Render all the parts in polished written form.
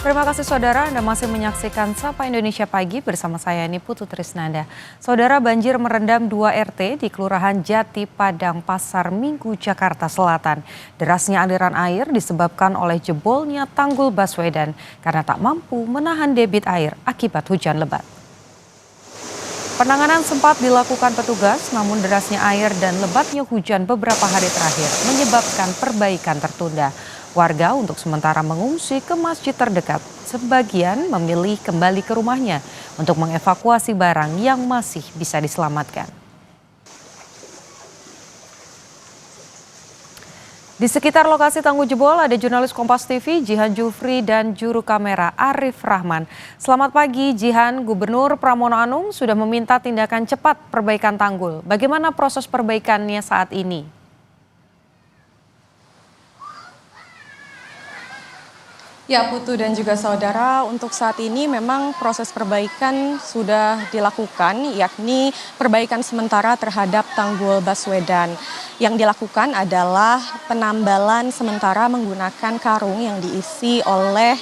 Terima kasih saudara, Anda masih menyaksikan Sapa Indonesia Pagi bersama saya Niputu Trisnanda. Saudara, banjir merendam 2 RT di Kelurahan Jati Padang, Pasar Minggu, Jakarta Selatan. Derasnya aliran air disebabkan oleh jebolnya tanggul Baswedan karena tak mampu menahan debit air akibat hujan lebat. Penanganan sempat dilakukan petugas, namun derasnya air dan lebatnya hujan beberapa hari terakhir menyebabkan perbaikan tertunda. Warga untuk sementara mengungsi ke masjid terdekat. Sebagian memilih kembali ke rumahnya untuk mengevakuasi barang yang masih bisa diselamatkan. Di sekitar lokasi tanggul jebol ada jurnalis Kompas TV Jihan Jufri dan juru kamera Arif Rahman. Selamat pagi Jihan, Gubernur Pramono Anung sudah meminta tindakan cepat perbaikan tanggul. Bagaimana proses perbaikannya saat ini? Ya, Putu dan juga saudara, untuk saat ini memang proses perbaikan sudah dilakukan, yakni perbaikan sementara terhadap tanggul Baswedan. Yang dilakukan adalah penambalan sementara menggunakan karung yang diisi oleh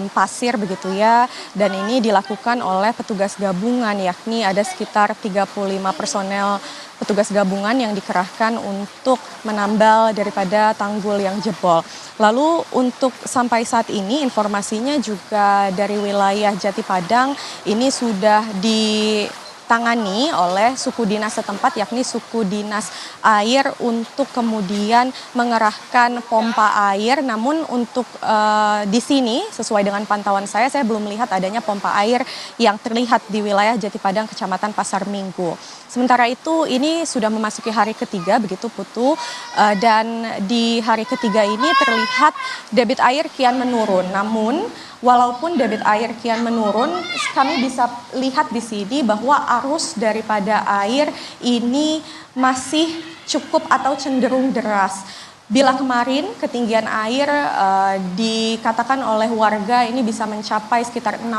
pasir begitu ya, dan ini dilakukan oleh petugas gabungan, yakni ada sekitar 35 personel petugas gabungan yang dikerahkan untuk menambal daripada tanggul yang jebol. Lalu untuk sampai saat ini informasinya juga dari wilayah Jati Padang ini sudah ditangani oleh suku dinas setempat, yakni suku dinas air, untuk kemudian mengerahkan pompa air. Namun untuk di sini sesuai dengan pantauan saya belum melihat adanya pompa air yang terlihat di wilayah Jati Padang, Kecamatan Pasar Minggu. Sementara itu ini sudah memasuki hari ketiga begitu Putu, dan di hari ketiga ini terlihat debit air kian menurun. Namun walaupun debit air kian menurun, kami bisa lihat di sini bahwa arus daripada air ini masih cukup atau cenderung deras. Bila kemarin ketinggian air dikatakan oleh warga ini bisa mencapai sekitar 60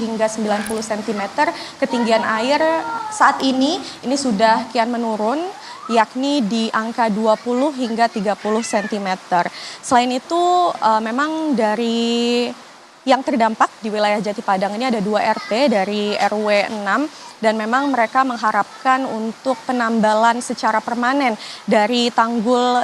hingga 90 cm, ketinggian air saat ini sudah kian menurun, yakni di angka 20 hingga 30 cm. Selain itu memang dari yang terdampak di wilayah Jati Padang ini ada 2 RT dari RW 6, dan memang mereka mengharapkan untuk penambalan secara permanen dari tanggul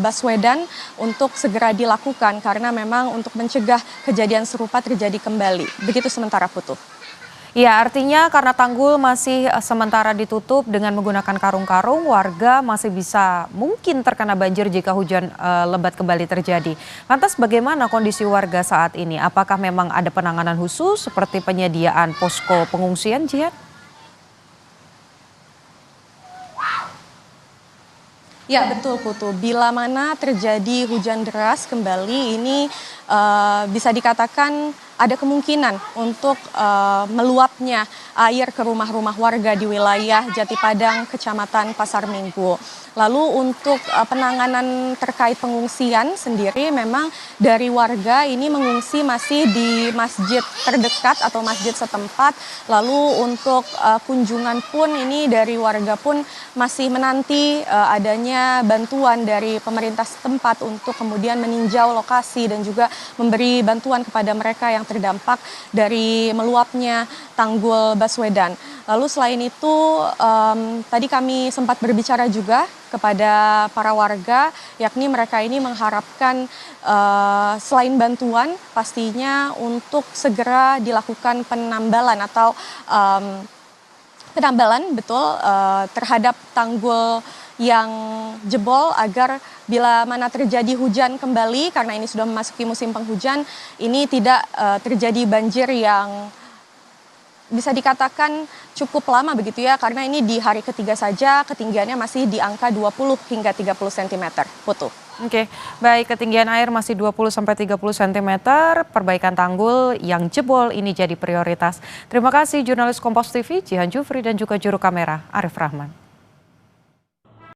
Baswedan untuk segera dilakukan karena memang untuk mencegah kejadian serupa terjadi kembali. Begitu sementara Putu. Ya, artinya karena tanggul masih sementara ditutup dengan menggunakan karung-karung, warga masih bisa mungkin terkena banjir jika hujan lebat kembali terjadi. Lantas bagaimana kondisi warga saat ini? Apakah memang ada penanganan khusus seperti penyediaan posko pengungsian, Jihan? Ya betul Putu, bila mana terjadi hujan deras kembali ini bisa dikatakan ada kemungkinan untuk meluapnya air ke rumah-rumah warga di wilayah Jati Padang, Kecamatan Pasar Minggu. Lalu untuk penanganan terkait pengungsian sendiri memang dari warga ini mengungsi masih di masjid terdekat atau masjid setempat. Lalu untuk kunjungan pun ini dari warga pun masih menanti adanya bantuan dari pemerintah setempat untuk kemudian meninjau lokasi dan juga memberi bantuan kepada mereka yang terdampak dari meluapnya tanggul Baswedan. Lalu selain itu tadi kami sempat berbicara juga kepada para warga, yakni mereka ini mengharapkan selain bantuan pastinya untuk segera dilakukan penambalan atau penambalan terhadap tanggul yang jebol agar bila mana terjadi hujan kembali, karena ini sudah memasuki musim penghujan, ini tidak terjadi banjir yang bisa dikatakan cukup lama begitu ya, karena ini di hari ketiga saja ketinggiannya masih di angka 20 hingga 30 cm. Putu. Oke, baik, ketinggian air masih 20 sampai 30 cm, perbaikan tanggul yang jebol ini jadi prioritas. Terima kasih jurnalis Kompas TV Jihan Jufri dan juga juru kamera Arif Rahman.